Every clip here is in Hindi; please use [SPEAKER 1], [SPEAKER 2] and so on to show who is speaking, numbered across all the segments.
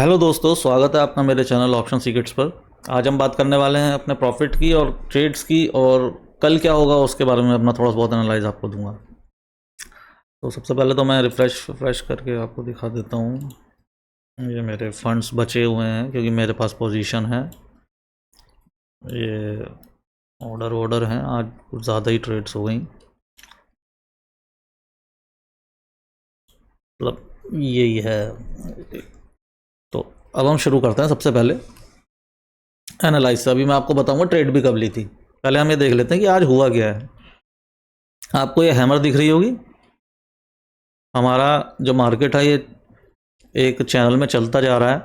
[SPEAKER 1] हेलो दोस्तों, स्वागत है आपका मेरे चैनल ऑप्शन सीक्रेट्स पर। आज हम बात करने वाले हैं अपने प्रॉफिट की और ट्रेड्स की, और कल क्या होगा उसके बारे में अपना थोड़ा बहुत एनालाइज आपको दूंगा। तो सबसे पहले तो मैं रिफ़्रेश करके आपको दिखा देता हूँ। ये मेरे फंड्स बचे हुए हैं क्योंकि मेरे पास पोजीशन है। ये ऑर्डर हैं, आज कुछ ज़्यादा ही ट्रेड्स हो गई, मतलब यही है। तो अब हम शुरू करते हैं। सबसे पहले एनालाइज से अभी मैं आपको बताऊंगा ट्रेड भी कब ली थी। पहले हम ये देख लेते हैं कि आज हुआ क्या है। आपको ये हैमर दिख रही होगी। हमारा जो मार्केट है ये एक चैनल में चलता जा रहा है।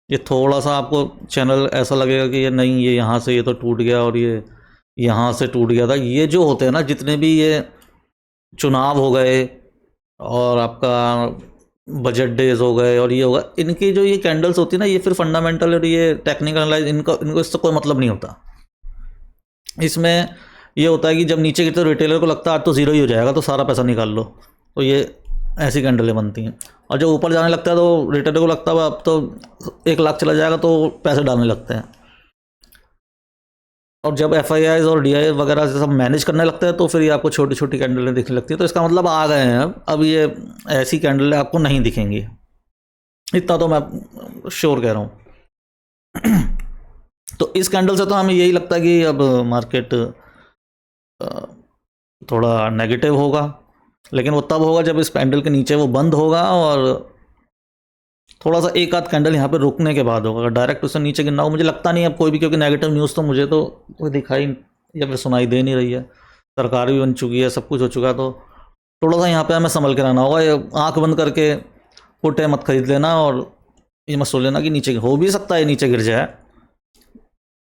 [SPEAKER 1] ये थोड़ा सा आपको चैनल ऐसा लगेगा कि ये नहीं, ये यहाँ से ये तो टूट गया और ये यहाँ से टूट गया था। ये जो होते हैं ना, जितने भी ये चुनाव हो गए और आपका बजट डेज हो गए और ये होगा, इनकी जो ये कैंडल्स होती है ना, ये फिर फंडामेंटल और ये टेक्निकल एनालाइज, इनको इससे कोई मतलब नहीं होता। इसमें ये होता है कि जब नीचे गिरते तो रिटेलर को लगता है आज तो ज़ीरो ही हो जाएगा तो सारा पैसा निकाल लो, तो ये ऐसी कैंडलें बनती हैं। और जब ऊपर जाने लगता है तो रिटेलर को लगता है अब तो 1 लाख चला जाएगा तो पैसे डालने लगते हैं। और जब एफ और DI वगैरह से सब मैनेज करने लगते हैं तो फिर ये आपको छोटी छोटी कैंडलें दिखने लगती है। तो इसका मतलब आ गए हैं अब ये ऐसी कैंडलें आपको नहीं दिखेंगी, इतना तो मैं श्योर कह रहा हूँ। तो इस कैंडल से तो हमें यही लगता है कि अब मार्केट थोड़ा नेगेटिव होगा, लेकिन वो तब होगा जब इस कैंडल के नीचे वो बंद होगा और थोड़ा सा एक आध कैंडल यहाँ पे रुकने के बाद होगा। अगर डायरेक्ट उससे नीचे गिरना हो, मुझे लगता नहीं अब कोई भी, क्योंकि नेगेटिव न्यूज़ तो मुझे तो कोई दिखाई या फिर सुनाई दे नहीं रही है। सरकार भी बन चुकी है, सब कुछ हो चुका है, तो थोड़ा सा यहाँ पे हमें संभल के रहना होगा। ये आँख बंद करके पुट्टे मत खरीद लेना और ये मत सोच लेना कि नीचे हो भी सकता है नीचे गिर जाए,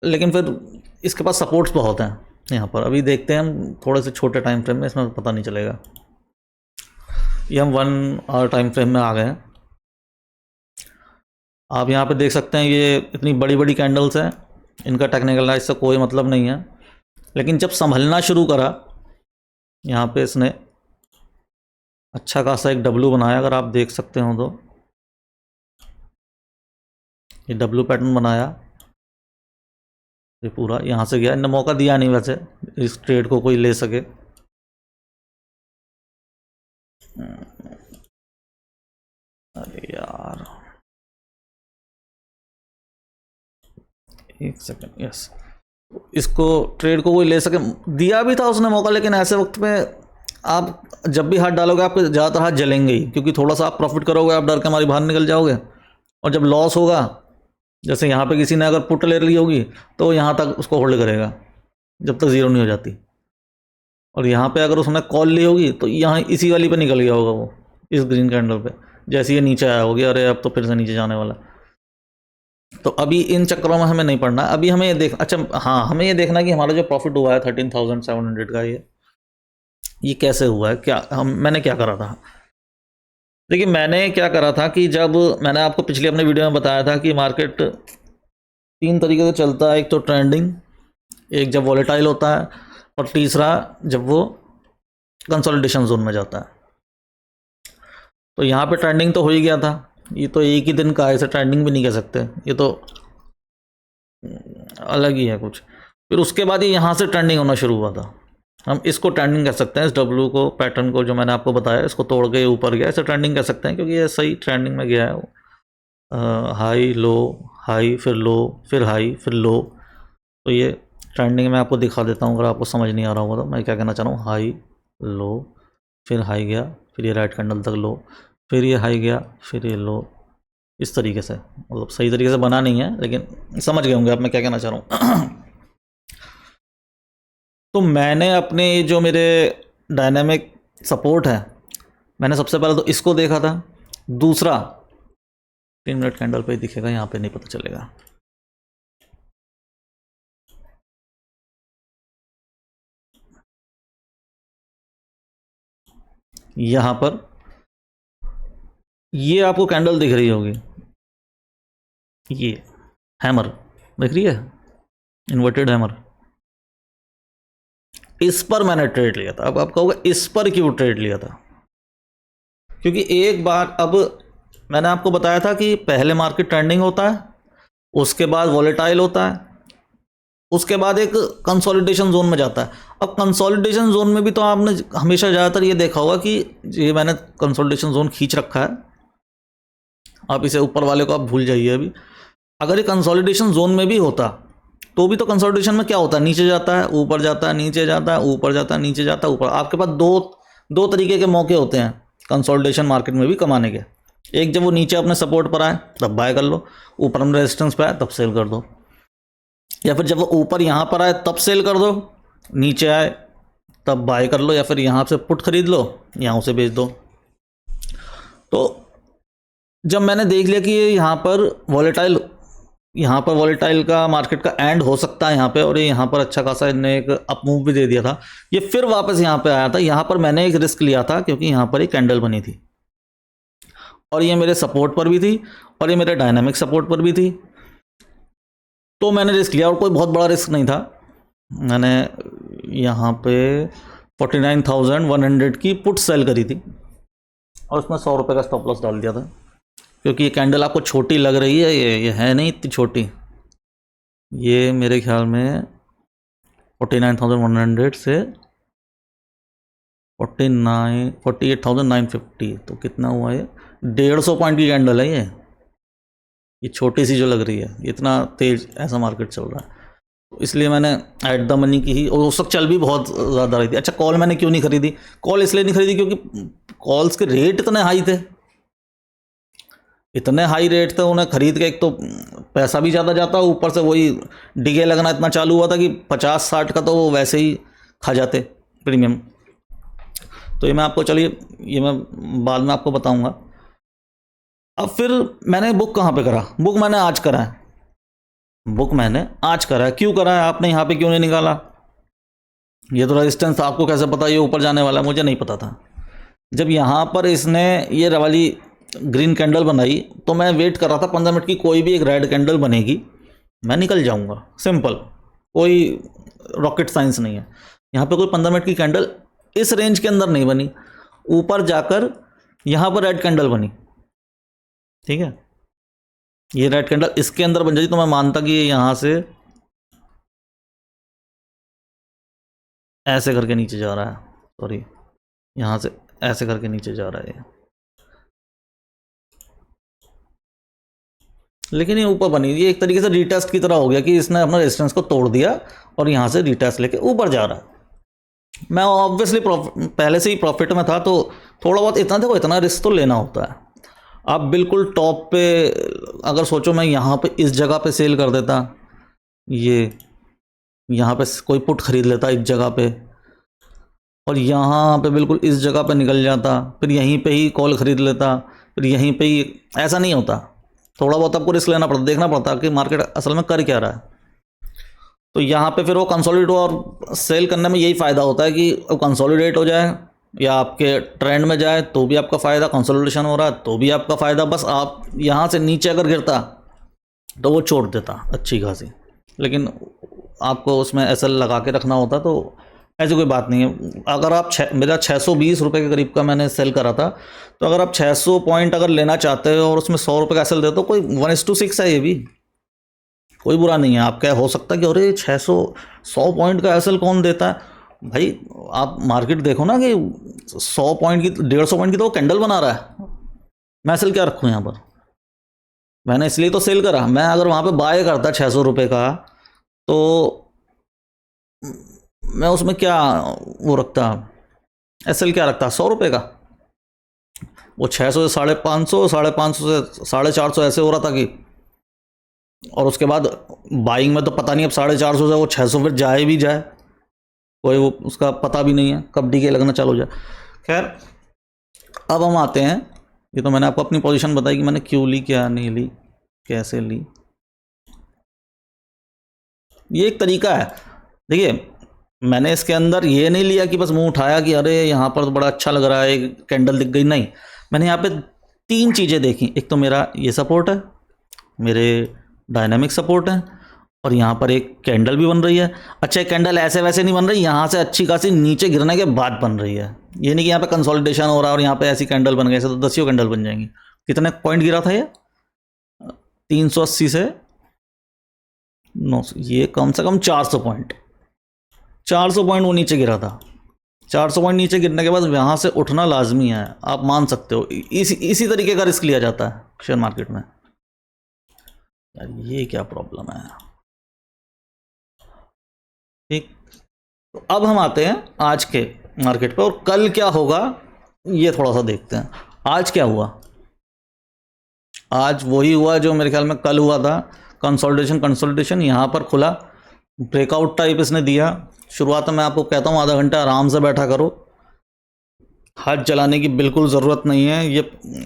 [SPEAKER 1] लेकिन फिर इसके पास सपोर्ट्स बहुत हैं यहाँ पर। अभी देखते हैं हम थोड़े से छोटे टाइम फ्रेम में, इसमें पता नहीं चलेगा। ये हम 1 आवर टाइम फ्रेम में आ गए हैं। आप यहाँ पे देख सकते हैं ये इतनी बड़ी बड़ी कैंडल्स हैं, इनका टेक्निकल एनालिसिस से कोई मतलब नहीं है। लेकिन जब संभलना शुरू करा, यहाँ पे इसने अच्छा खासा एक डब्लू बनाया, अगर आप देख सकते हो तो ये डब्लू पैटर्न बनाया। ये पूरा यहाँ से गया, इनने मौका दिया नहीं वैसे इस ट्रेड को कोई ले सके। अरे यार, एक सेकंड, यस, इसको ट्रेड को कोई ले सके, दिया भी था उसने मौका, लेकिन ऐसे वक्त में आप जब भी हाथ डालोगे आपके ज़्यादातर हाथ जलेंगे ही, क्योंकि थोड़ा सा आप प्रॉफिट करोगे आप डर के हमारी बाहर निकल जाओगे। और जब लॉस होगा, जैसे यहाँ पे किसी ने अगर पुट ले ली होगी तो यहाँ तक उसको होल्ड करेगा जब तक ज़ीरो नहीं हो जाती। और यहाँ पे अगर उसने कॉल ली होगी तो यहाँ इसी वाली पे निकल गया होगा वो, इस ग्रीन कैंडल पे। जैसे ये नीचे आया होगी, अरे अब तो फिर से नीचे जाने वाला। तो अभी इन चक्करों में हमें नहीं पड़ना। अभी हमें ये देख, अच्छा हाँ, हमें ये देखना कि हमारा जो प्रॉफिट हुआ है 13,700 का, ये कैसे हुआ है, क्या मैंने क्या करा था। देखिए, मैंने क्या करा था कि जब मैंने आपको पिछले अपने वीडियो में बताया था कि मार्केट 3 तरीके से चलता है। एक तो ट्रेंडिंग, एक जब वॉलेटाइल होता है, और तीसरा जब वो कंसोलिडेशन जोन में जाता है। तो यहाँ पे ट्रेंडिंग तो हो ही गया था। ये तो एक ही दिन का है, इसे ट्रेंडिंग भी नहीं कह सकते, ये तो अलग ही है कुछ। फिर उसके बाद ये यहाँ से ट्रेंडिंग होना शुरू हुआ था। हम इसको ट्रेंडिंग कह सकते हैं, इस डब्लू को, पैटर्न को जो मैंने आपको बताया, इसको तोड़ के ऊपर गया, इसे ट्रेंडिंग कह सकते हैं, क्योंकि ये सही ट्रेंडिंग में गया है। हाई लो, हाई, फिर लो, फिर हाई, फिर लो। तो ये ट्रेंडिंग में आपको दिखा देता हूँ, अगर आपको समझ नहीं आ रहा होगा तो मैं क्या कहना चाह रहा हूँ। हाई, लो, फिर हाई गया, फिर ये राइट कैंडल तक लो, फिर ये हाई गया, फिर ये लो। इस तरीके से, मतलब सही तरीके से बना नहीं है, लेकिन समझ गए होंगे आप मैं क्या कहना चाह रहा हूँ। तो मैंने अपने जो मेरे डायनामिक सपोर्ट है, मैंने सबसे पहले तो इसको देखा था। दूसरा 3 मिनट कैंडल पे दिखेगा, यहाँ पे नहीं पता चलेगा। यहाँ पर ये आपको कैंडल दिख रही होगी, ये हैमर दिख रही है, इन्वर्टेड हैमर। इस पर मैंने ट्रेड लिया था। अब आप कहोगे इस पर क्यों ट्रेड लिया था, क्योंकि एक बार अब मैंने आपको बताया था कि पहले मार्केट ट्रेंडिंग होता है, उसके बाद वॉलेटाइल होता है, उसके बाद एक कंसोलिडेशन जोन में जाता है। अब कंसोलिडेशन जोन में भी तो आपने हमेशा ज़्यादातर ये देखा होगा कि ये मैंने कंसोलिडेशन जोन खींच रखा है, आप इसे ऊपर वाले को आप भूल जाइए अभी। अगर ये कंसोलिडेशन जोन में भी होता तो भी तो कंसोलिडेशन में क्या होता है, नीचे जाता है ऊपर जाता है, नीचे जाता है ऊपर जाता है, नीचे जाता है ऊपर। आपके पास दो तरीके के मौके होते हैं कंसोलिडेशन मार्केट में भी कमाने के। एक, जब वो नीचे अपने सपोर्ट पर आए तब बाय कर लो, ऊपर में रेजिस्टेंस पे आए तब सेल कर दो, या फिर जब वो ऊपर यहाँ पर आए तब सेल कर दो, नीचे आए तब बाय कर लो, या फिर यहाँ से पुट खरीद लो, यहाँ से बेच दो। तो जब मैंने देख लिया कि ये यहाँ पर वॉलेटाइल का मार्केट का एंड हो सकता है यहाँ पे, और ये यहाँ पर अच्छा खासा इन्हें एक अप मूव भी दे दिया था, ये फिर वापस यहाँ पे आया था। यहाँ पर मैंने एक रिस्क लिया था क्योंकि यहाँ पर एक कैंडल बनी थी और ये मेरे सपोर्ट पर भी थी और ये मेरे डायनामिक सपोर्ट पर भी थी, तो मैंने रिस्क लिया और कोई बहुत बड़ा रिस्क नहीं था। मैंने यहाँ पे 49,100 की पुट सेल करी थी और उसमें 100 रुपये का स्टॉप लॉस डाल दिया था, क्योंकि ये कैंडल आपको छोटी लग रही है, ये है नहीं इतनी छोटी। ये मेरे ख्याल में 49,100 से 48,950, तो कितना हुआ ये, 150 पॉइंट की कैंडल है ये छोटी सी जो लग रही है, इतना तेज ऐसा मार्केट चल रहा है, तो इसलिए मैंने एट द मनी की ही, और उस वक्त चल भी बहुत ज़्यादा रही थी। अच्छा, कॉल मैंने क्यों नहीं खरीदी? कॉल इसलिए नहीं खरीदी क्योंकि कॉल्स के रेट इतने हाई थे, इतने हाई रेट थे, उन्हें खरीद के एक तो पैसा भी ज़्यादा जाता, ऊपर से वही डिगे लगना इतना चालू हुआ था कि 50-60 का तो वो वैसे ही खा जाते प्रीमियम। तो ये मैं आपको, चलिए ये मैं बाद में आपको बताऊंगा। अब फिर मैंने बुक कहाँ पे करा? बुक मैंने आज करा है, क्यों करा है? आपने यहाँ पे क्यों नहीं निकाला? ये तो रेजिस्टेंस आपको कैसे पता ये ऊपर जाने वाला है? मुझे नहीं पता था। जब यहाँ पर इसने ये वाली ग्रीन कैंडल बनाई तो मैं वेट कर रहा था 15 मिनट की, कोई भी एक रेड कैंडल बनेगी मैं निकल जाऊँगा, सिंपल, कोई रॉकेट साइंस नहीं है। यहाँ पे कोई 15 मिनट की कैंडल इस रेंज के अंदर नहीं बनी, ऊपर जाकर यहाँ पर रेड कैंडल बनी, ठीक है, ये रेड कैंडल इसके अंदर बन जाती तो मैं मानता कि ये यहाँ से ऐसे करके नीचे जा रहा है, सॉरी यहाँ से ऐसे करके नीचे जा रहा है ये, लेकिन ये ऊपर बनी, ये एक तरीके से रिटेस्ट की तरह हो गया कि इसने अपना रेजिस्टेंस को तोड़ दिया और यहाँ से रिटेस्ट लेके ऊपर जा रहा है। मैं ऑब्वियसली पहले से ही प्रॉफिट में था, तो थोड़ा बहुत इतना, देखो इतना रिस्क तो लेना होता है। आप बिल्कुल टॉप पे अगर सोचो मैं यहाँ पे इस जगह पे सेल कर देता, ये यहाँ पे कोई पुट खरीद लेता इस जगह पे, और यहाँ पे बिल्कुल इस जगह पे निकल जाता, फिर यहीं पे ही कॉल खरीद लेता, फिर यहीं पे ही, ऐसा नहीं होता। थोड़ा बहुत आपको रिस्क लेना पड़ता, देखना पड़ता कि मार्केट असल में कर क्या रहा है। तो यहाँ पे फिर वो कंसोलिडेट और सेल करने में यही फ़ायदा होता है कि वो कंसोलिडेट हो जाए या आपके ट्रेंड में जाए तो भी आपका फ़ायदा, कंसोलिडेशन हो रहा है तो भी आपका फ़ायदा। बस आप यहाँ से नीचे अगर गिरता तो वो छोड़ देता अच्छी खासी, लेकिन आपको उसमें एसएल लगा के रखना होता, तो ऐसी कोई बात नहीं है। अगर आप मेरा 620 रुपये के करीब का मैंने सेल करा था, तो अगर आप 600 पॉइंट अगर लेना चाहते हो और उसमें 100 रुपये का एसएल दे तो कोई 1:6 है, ये भी कोई बुरा नहीं है। आप क्या हो सकता है कि अरे 100 पॉइंट का एसएल कौन देता है? भाई आप मार्केट देखो ना कि 100 पॉइंट की, 150 पॉइंट की तो वो कैंडल बना रहा है, मैं एसएल क्या रखूँ यहाँ पर? मैंने इसलिए तो सेल करा। मैं अगर वहाँ पे बाय करता 600 रुपये का, तो मैं उसमें क्या वो रखता, एसएल क्या रखता, 100 रुपये का। वो 600 से 550, 550 से 450 ऐसे हो रहा था कि, और उसके बाद बाइंग में तो पता नहीं अब 450 से वो 600 फिर जाए भी जाए, कोई वो उसका पता भी नहीं है कब डीके लगना चालू हो जाए। खैर, अब हम आते हैं, ये तो मैंने आपको अपनी पोजीशन बताई कि मैंने क्यों ली, क्या नहीं ली, कैसे ली। ये एक तरीका है। देखिए, मैंने इसके अंदर ये नहीं लिया कि बस मुंह उठाया कि अरे यहाँ पर तो बड़ा अच्छा लग रहा है, एक कैंडल दिख गई, नहीं। मैंने यहाँ पे 3 चीज़ें देखी। एक तो मेरा ये सपोर्ट है, मेरे डायनामिक सपोर्ट है, और यहाँ पर एक कैंडल भी बन रही है। अच्छा, एक कैंडल ऐसे वैसे नहीं बन रही, यहाँ से अच्छी खासी नीचे गिरने के बाद बन रही है। ये नहीं कि यहाँ पे कंसोलिडेशन हो रहा है और यहाँ पे ऐसी कैंडल बन गई, ऐसे तो 10 कैंडल बन जाएंगी। कितने पॉइंट गिरा था ये? 380 से 900, ये कम से कम 400 पॉइंट, 400 पॉइंट वो नीचे गिरा था। 400 पॉइंट नीचे गिरने के बाद यहाँ से उठना लाजमी है, आप मान सकते हो। इसी तरीके का रिस्क लिया जाता है शेयर मार्केट में। यार ये क्या प्रॉब्लम है? ठीक, तो अब हम आते हैं आज के मार्केट पे, और कल क्या होगा ये थोड़ा सा देखते हैं। आज क्या हुआ? आज वही हुआ जो मेरे ख्याल में कल हुआ था, कंसोलिडेशन यहाँ पर खुला, ब्रेकआउट टाइप इसने दिया। शुरुआत में मैं आपको कहता हूँ आधा घंटा आराम से बैठा करो, हाथ चलाने की बिल्कुल ज़रूरत नहीं है। ये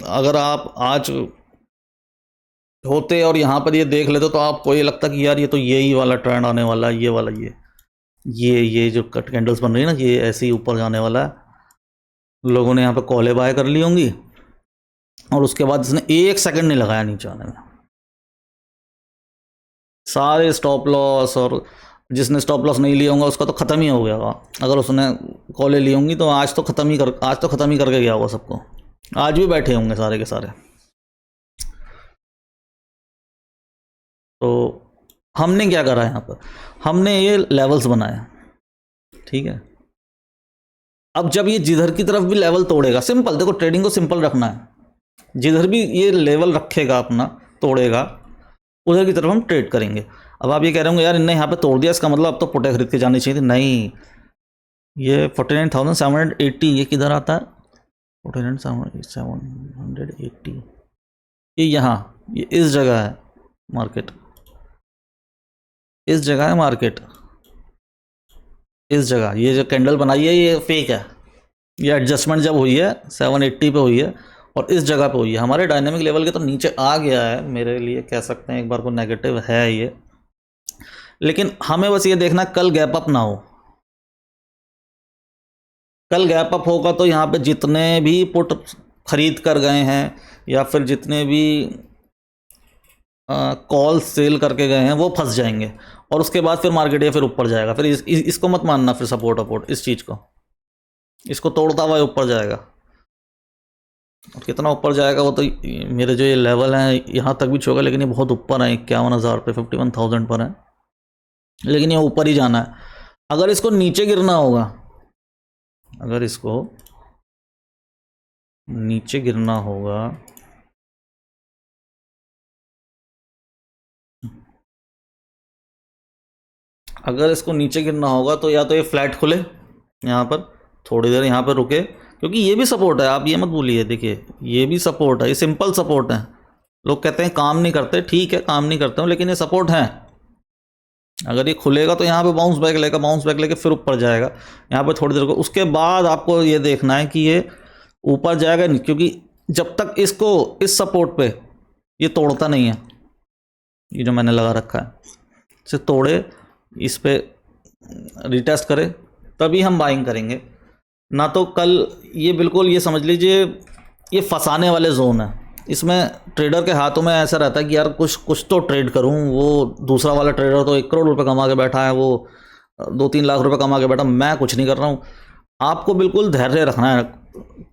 [SPEAKER 1] अगर आप आज होते और यहाँ पर ये देख लेते तो आपको ये लगता कि यार ये तो यही वाला ट्रेंड आने वाला है, ये वाला, ये जो कट कैंडल्स बन रही है ना, ये ऐसे ही ऊपर जाने वाला है। लोगों ने यहाँ पे कॉले बाय कर ली होंगी और उसके बाद इसने 1 सेकंड नहीं लगाया नीचे आने में। सारे स्टॉप लॉस, और जिसने स्टॉप लॉस नहीं लिया होगा उसका तो ख़त्म ही हो गया होगा। अगर उसने कॉलें ली होंगी तो आज तो ख़त्म ही करके गया होगा सबको। आज भी बैठे होंगे सारे के सारे। तो हमने क्या करा यहाँ पर? हमने ये लेवल्स बनाए, ठीक है। अब जब ये जिधर की तरफ भी लेवल तोड़ेगा, सिंपल देखो, ट्रेडिंग को सिंपल रखना है। जिधर भी ये लेवल रखेगा अपना, तोड़ेगा, उधर की तरफ हम ट्रेड करेंगे। अब आप ये कह रहे होंगे यार इनने यहाँ पे तोड़ दिया, इसका मतलब अब तो पुटे खरीद के जानी चाहिए थी। नहीं, ये 49,780 ये किधर आता है? 49,780 ये यहाँ, ये इस जगह है मार्केट, इस जगह है मार्केट, इस जगह। ये जो कैंडल बनाई है ये फेक है। ये एडजस्टमेंट जब हुई है 780 पे हुई है और इस जगह पे हुई है। हमारे डायनेमिक लेवल के तो नीचे आ गया है, मेरे लिए कह सकते हैं एक बार को नेगेटिव है ये। लेकिन हमें बस ये देखना कल गैप अप ना हो। कल गैप अप होगा तो यहाँ पे जितने भी पुट खरीद कर गए हैं या फिर जितने भी कॉल सेल करके गए हैं वो फंस जाएंगे, और उसके बाद फिर मार्केट या फिर ऊपर जाएगा। फिर इसको मत मानना फिर सपोर्ट अपोर्ट, इस चीज़ को, इसको तोड़ता हुआ ऊपर जाएगा। और कितना ऊपर जाएगा वो तो मेरे जो ये लेवल हैं यहाँ तक भी छूएगा, लेकिन ये बहुत ऊपर है, 51,000 पे, 51,000 पर है, लेकिन ये ऊपर ही जाना है। अगर इसको नीचे गिरना होगा, अगर इसको नीचे गिरना होगा तो या तो ये फ्लैट खुले यहाँ पर, थोड़ी देर यहाँ पर रुके, क्योंकि ये भी सपोर्ट है, आप ये मत भूलिए। देखिए ये भी सपोर्ट है, ये सिंपल सपोर्ट है। लोग कहते हैं काम नहीं करते, ठीक है काम नहीं करते हूँ, लेकिन ये सपोर्ट है। अगर ये खुलेगा तो यहाँ पे बाउंस बैक लेके फिर ऊपर जाएगा, यहाँ पे थोड़ी देर को, उसके बाद आपको ये देखना है कि ये ऊपर जाएगा नहीं, क्योंकि जब तक इसको इस सपोर्ट पे ये तोड़ता नहीं है, ये जो मैंने लगा रखा है, इसे तोड़े, इस पे रिटेस्ट करे, तभी हम बाइंग करेंगे। ना तो कल ये बिल्कुल ये समझ लीजिए ये फंसाने वाले जोन है। इसमें ट्रेडर के हाथों में ऐसा रहता है कि यार कुछ तो ट्रेड करूं। वो दूसरा वाला ट्रेडर तो 1 करोड़ रुपए कमा के बैठा है, वो 2-3 लाख रुपए कमा के बैठा, मैं कुछ नहीं कर रहा हूं। आपको बिल्कुल धैर्य रखना है।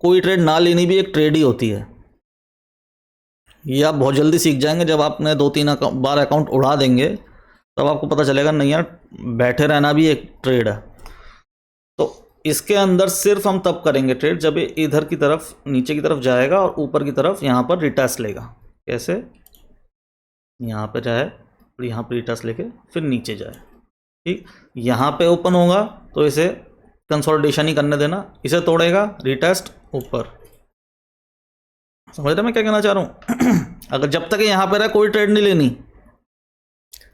[SPEAKER 1] कोई ट्रेड ना लेनी भी एक ट्रेड ही होती है। ये आप बहुत जल्दी सीख जाएंगे। जब आपने 2-3 बार अकाउंट उड़ा देंगे तब आपको पता चलेगा नहीं यार, बैठे रहना भी एक ट्रेड है। तो इसके अंदर सिर्फ हम तब करेंगे ट्रेड जब ये इधर की तरफ, नीचे की तरफ जाएगा और ऊपर की तरफ यहाँ पर रिटेस्ट लेगा। कैसे? यहाँ पे जाए और यहाँ पर रिटेस्ट लेके फिर नीचे जाए, ठीक। यहाँ पे ओपन होगा तो इसे कंसोलिडेशन ही करने देना, इसे तोड़ेगा, रिटेस्ट, ऊपर। समझ रहे मैं क्या कहना चाह रहा हूँ? अगर जब तक यहाँ पर है कोई ट्रेड नहीं लेनी।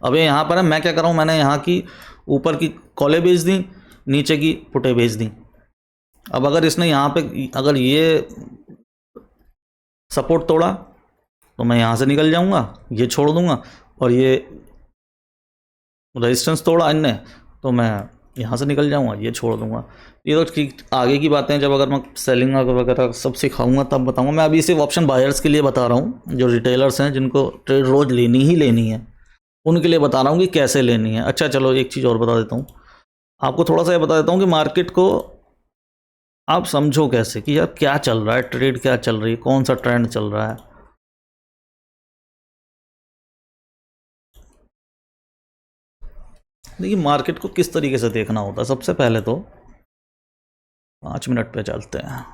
[SPEAKER 1] अब ये यहाँ पर है, मैं क्या कर रहा हूँ, मैंने यहाँ की ऊपर की कॉलें बेच दी, नीचे की पुटे बेच दी। अब अगर इसने यहाँ पे अगर ये सपोर्ट तोड़ा तो मैं यहाँ से निकल जाऊँगा, ये छोड़ दूँगा, और ये रेजिस्टेंस तोड़ा इनने तो मैं यहाँ से निकल जाऊँगा, ये छोड़ दूँगा। ये तो ठीक आगे की बातें हैं, जब अगर मैं सेलिंग वगैरह सब सिखाऊंगा तब बताऊँगा। मैं अभी सिर्फ ऑप्शन बायर्स के लिए बता रहा हूँ, जो रिटेलर्स हैं जिनको ट्रेड रोज़ लेनी ही लेनी है, उनके लिए बता रहा हूँ कि कैसे लेनी है। अच्छा चलो एक चीज़ और बता देता हूँ आपको, थोड़ा सा ये बता देता हूँ कि मार्केट को आप समझो कैसे, कि यार क्या चल रहा है, ट्रेड क्या चल रही है, कौन सा ट्रेंड चल रहा है। देखिए मार्केट को किस तरीके से देखना होता है, सबसे पहले तो 5 मिनट पे चलते हैं।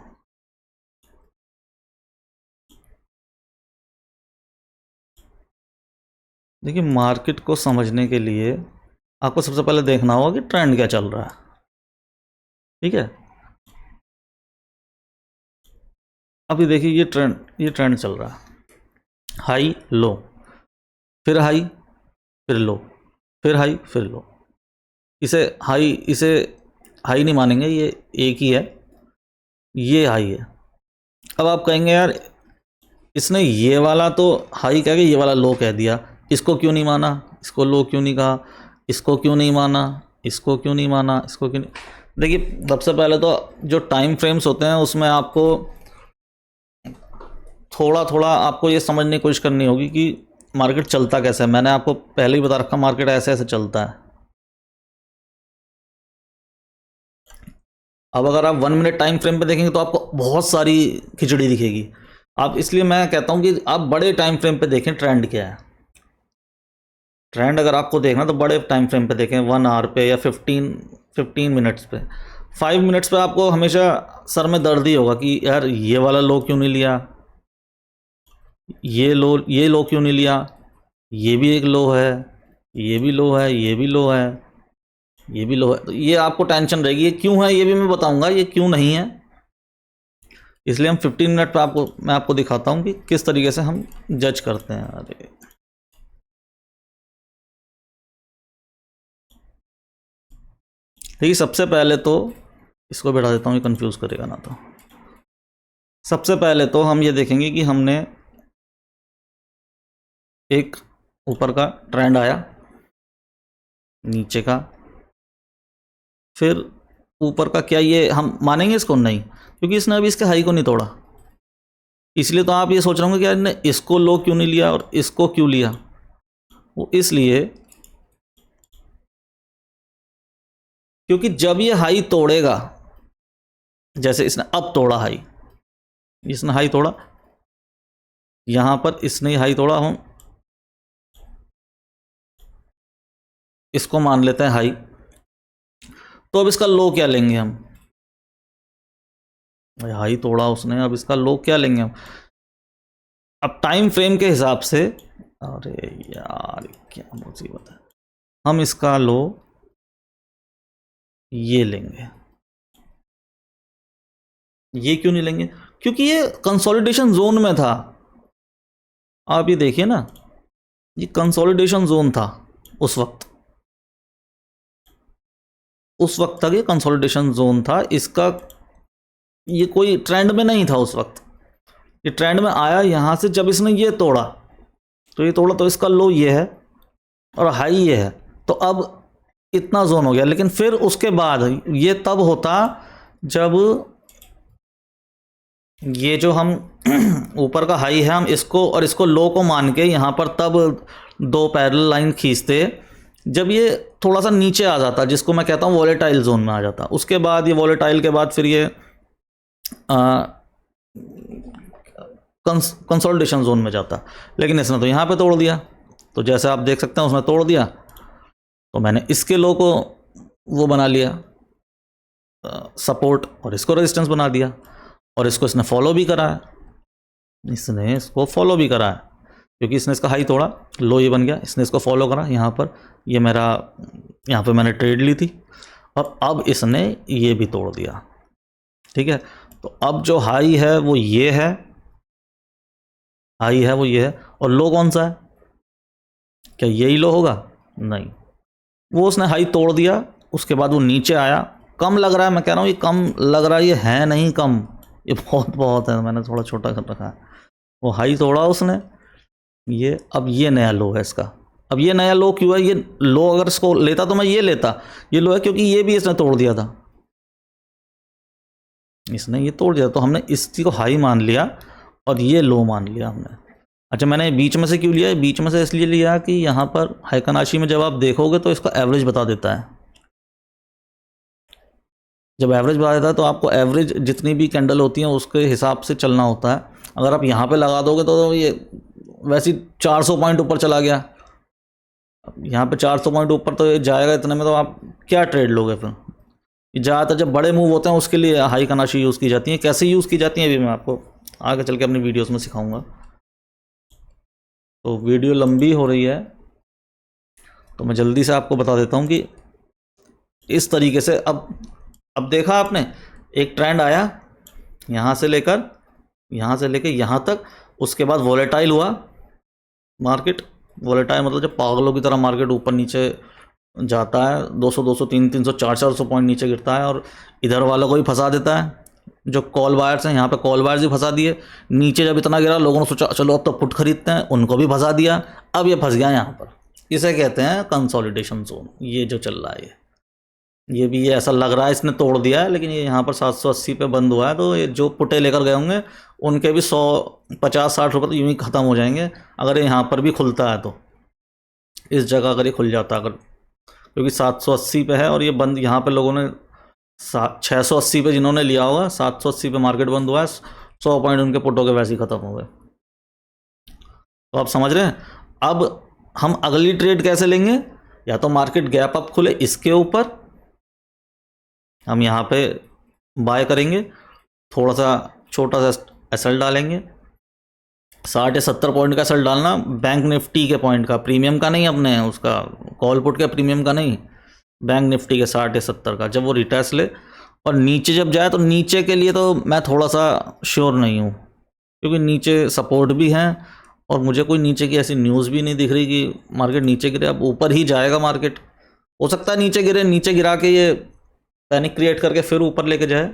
[SPEAKER 1] देखिए मार्केट को समझने के लिए आपको सबसे पहले देखना होगा कि ट्रेंड क्या चल रहा है। ठीक है, अभी देखिए ये ट्रेंड चल रहा है, हाई लो, फिर हाई, फिर लो, फिर हाई, फिर लो। इसे हाई नहीं मानेंगे, ये एक ही है, ये हाई है। अब आप कहेंगे यार इसने ये वाला तो हाई कह के ये वाला लो कह दिया, इसको क्यों नहीं माना, इसको लो क्यों नहीं कहा, इसको क्यों नहीं माना, इसको क्यों नहीं माना, इसको क्यों नहीं। देखिए सबसे पहले तो जो टाइम फ्रेम्स होते हैं उसमें आपको थोड़ा थोड़ा आपको ये समझने की कोशिश करनी होगी कि मार्केट चलता कैसे है। मैंने आपको पहले ही बता रखा मार्केट ऐसे ऐसे चलता है। अब अगर आप 1 मिनट टाइम फ्रेम पे देखेंगे तो आपको बहुत सारी खिचड़ी दिखेगी। आप इसलिए मैं कहता हूँ कि आप बड़े टाइम फ्रेम पे देखें ट्रेंड क्या है। ट्रेंड अगर आपको देखना तो बड़े टाइम फ्रेम पे देखें, 1 आवर पे या 15 मिनट्स पे। 5 मिनट्स पे आपको हमेशा सर में दर्द ही होगा कि यार ये वाला लो क्यों नहीं लिया, ये लो क्यों नहीं लिया, ये भी एक लो है, ये भी लो है, ये भी लो है, ये भी लो है। तो ये आपको टेंशन रहेगी, ये क्यों है ये भी मैं बताऊंगा, ये क्यों नहीं है। इसलिए हम 15 मिनट पे मैं आपको दिखाता हूँ कि किस तरीके से हम जज करते हैं। अरे देखिए सबसे पहले तो इसको बैठा देता हूँ, ये कंफ्यूज करेगा ना। तो सबसे पहले तो हम ये देखेंगे कि हमने एक ऊपर का ट्रेंड आया, नीचे का, फिर ऊपर का। क्या ये हम मानेंगे इसको? नहीं, क्योंकि इसने अभी इसके हाई को नहीं तोड़ा। इसलिए तो आप ये सोच रहे होंगे कि यार ने इसको लो क्यों नहीं लिया और इसको क्यों लिया। वो इसलिए क्योंकि जब ये हाई तोड़ेगा, जैसे इसने अब तोड़ा हाई, इसने हाई तोड़ा यहां पर, इसने हाई तोड़ा, हम इसको मान लेते हैं हाई। तो अब इसका लो क्या लेंगे हम? भाई हाई तोड़ा उसने, अब इसका लो क्या लेंगे हम? अब टाइम फ्रेम के हिसाब से, अरे यार क्या मुसीबत है, हम इसका लो ये लेंगे। ये क्यों नहीं लेंगे? क्योंकि ये कंसोलिडेशन जोन में था। आप ये देखिए ना, ये कंसोलिडेशन जोन था उस वक्त तक ये कंसोलिडेशन जोन था इसका। ये कोई ट्रेंड में नहीं था उस वक्त। ये ट्रेंड में आया यहां से जब इसने ये तोड़ा, तो ये तोड़ा तो इसका लो ये है और हाई ये है। तो अब इतना जोन हो गया। लेकिन फिर उसके बाद ये तब होता जब ये जो हम ऊपर का हाई है, हम इसको और इसको लो को मान के यहाँ पर तब दो पैरेलल लाइन खींचते जब ये थोड़ा सा नीचे आ जाता, जिसको मैं कहता हूँ वॉलेटाइल जोन में आ जाता। उसके बाद ये वॉलेटाइल के बाद फिर ये कंसोलिडेशन जोन में जाता। लेकिन इसने तो यहाँ पे तोड़ दिया। तो जैसे आप देख सकते हैं उसने तोड़ दिया, तो मैंने इसके लो को वो बना लिया सपोर्ट, और इसको रेजिस्टेंस बना दिया। और इसको इसने फॉलो भी करा है, इसने इसको फॉलो भी करा है, क्योंकि इसने इसका हाई तोड़ा, लो ये बन गया, इसने इसको फॉलो करा। यहाँ पर ये मेरा, यहाँ पे मैंने ट्रेड ली थी और अब इसने ये भी तोड़ दिया। ठीक है, तो अब जो हाई है वो ये है, हाई है वो ये है, और लो कौन सा है? क्या यही लो होगा? नहीं, वो उसने हाई तोड़ दिया, उसके बाद वो नीचे आया। कम लग रहा है, मैं कह रहा हूँ ये कम लग रहा है, ये है नहीं कम, ये बहुत है, मैंने थोड़ा छोटा कर रखा है। वो हाई तोड़ा उसने, ये अब ये नया लो है इसका। अब ये नया लो क्यों है? ये लो अगर इसको लेता तो मैं ये लेता, ये लो है क्योंकि ये भी इसने तोड़ दिया था, इसने ये तोड़ दिया, तो हमने इस चीज़ को हाई मान लिया और ये लो मान लिया हमने। अच्छा, मैंने बीच में से क्यों लिया? बीच में से इसलिए लिया कि यहाँ पर हाइकनाशी में जब आप देखोगे तो इसका एवरेज बता देता है। जब एवरेज बता देता है तो आपको एवरेज जितनी भी कैंडल होती हैं उसके हिसाब से चलना होता है। अगर आप यहाँ पे लगा दोगे तो ये वैसे 400 पॉइंट ऊपर चला गया, यहाँ पे 400 पॉइंट ऊपर तो ये जाएगा, इतने में तो आप क्या ट्रेड लोगे फिर। ज़्यादातर जब बड़े मूव होते हैं उसके लिए हाई कनाशी यूज़ की जाती है। कैसे यूज़ की जाती है अभी मैं आपको आगे चल के अपनी वीडियोस में सिखाऊंगा। तो वीडियो लंबी हो रही है तो मैं जल्दी से आपको बता देता हूँ कि इस तरीके से अब देखा आपने, एक ट्रेंड आया यहाँ से लेकर यहाँ तक, उसके बाद वॉलेटाइल हुआ मार्केट। वॉलेटाइल मतलब जब पागलों की तरह मार्केट ऊपर नीचे जाता है, 200 200 300 400 पॉइंट नीचे गिरता है और इधर वालों को भी फंसा देता है। जो कॉल बायर्स हैं यहाँ पे कॉल बायर्स भी फंसा दिए। नीचे जब इतना गिरा लोगों ने सोचा चलो अब तो पुट खरीदते हैं, उनको भी फंसा दिया। अब ये फंस गया यहाँ पर। इसे कहते हैं कंसोलिडेशन जोन। ये जो चल रहा है ये भी, ये ऐसा लग रहा है इसने तोड़ दिया है, लेकिन ये यहाँ पर 780 पे बंद हुआ है। तो ये जो पुटे लेकर गए होंगे उनके भी 150-60 रुपये तो यूँ ही ख़त्म हो जाएंगे अगर ये यहाँ पर भी खुलता है। तो इस जगह अगर ये खुल जाता अगर, क्योंकि 780 पे है और ये बंद यहाँ पे लोगों ने 680 पे जिन्होंने लिया होगा, 780 पे मार्केट बंद हुआ है, 100 पॉइंट उनके पुटों के वैसे ही ख़त्म हो गए। तो आप समझ रहे हैं। अब हम अगली ट्रेड कैसे लेंगे, या तो मार्केट गैप अप खुले इसके ऊपर, हम यहाँ पे बाय करेंगे, थोड़ा सा छोटा सा एसएल डालेंगे, 60 या 70 पॉइंट का एसएल डालना, बैंक निफ्टी के पॉइंट का, प्रीमियम का नहीं, अपने उसका कॉल पुट के प्रीमियम का नहीं, बैंक निफ्टी के 60 या 70 का। जब वो रिटेस्ट ले और नीचे जब जाए, तो नीचे के लिए तो मैं थोड़ा सा श्योर नहीं हूँ, क्योंकि नीचे सपोर्ट भी हैं और मुझे कोई नीचे की ऐसी न्यूज़ भी नहीं दिख रही कि मार्केट नीचे गिरे। अब ऊपर ही जाएगा मार्केट, हो सकता है नीचे गिरे, नीचे गिरा के ये पैनिक क्रिएट करके फिर ऊपर लेके जाए,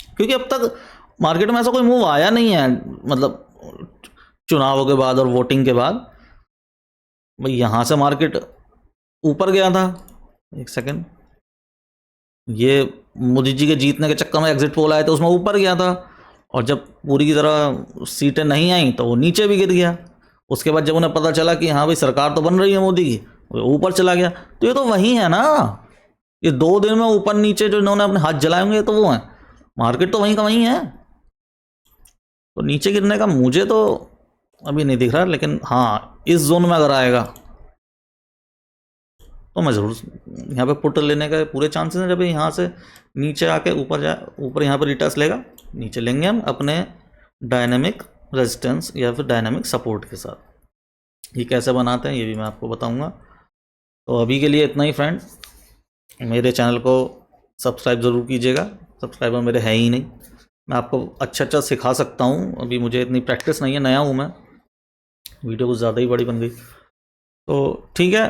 [SPEAKER 1] क्योंकि अब तक मार्केट में ऐसा कोई मूव आया नहीं है, मतलब चुनावों के बाद और वोटिंग के बाद। भाई यहाँ से मार्केट ऊपर गया था, एक सेकंड, ये मोदी जी के जीतने के चक्कर में एग्जिट पोल आए थे, उसमें ऊपर गया था, और जब पूरी की तरह सीटें नहीं आई तो वो नीचे भी गिर गया। उसके बाद जब उन्हें पता चला कि हाँ भाई सरकार तो बन रही है मोदी की, वो ऊपर चला गया। तो ये तो वही है ना, ये 2 दिन में ऊपर नीचे जो इन्होंने अपने हाथ जलाए होंगे तो वो हैं, मार्केट तो वहीं का वहीं है। तो नीचे गिरने का मुझे तो अभी नहीं दिख रहा, लेकिन हाँ इस जोन में अगर आएगा तो मैं ज़रूर यहाँ पे पुट लेने का पूरे चांसेस हैं। जब यहाँ से नीचे आके ऊपर जाए, ऊपर यहाँ पर रिटेस्ट लेगा, नीचे लेंगे हम अपने डायनामिक रेजिस्टेंस या फिर डायनामिक सपोर्ट के साथ। ये कैसे बनाते हैं ये भी मैं आपको बताऊंगा। तो अभी के लिए इतना ही फ्रेंड, मेरे चैनल को सब्सक्राइब ज़रूर कीजिएगा, सब्सक्राइबर मेरे है ही नहीं। मैं आपको अच्छा सिखा सकता हूँ, अभी मुझे इतनी प्रैक्टिस नहीं है, नया हूँ मैं, वीडियो कुछ ज़्यादा ही बड़ी बन गई। तो ठीक है,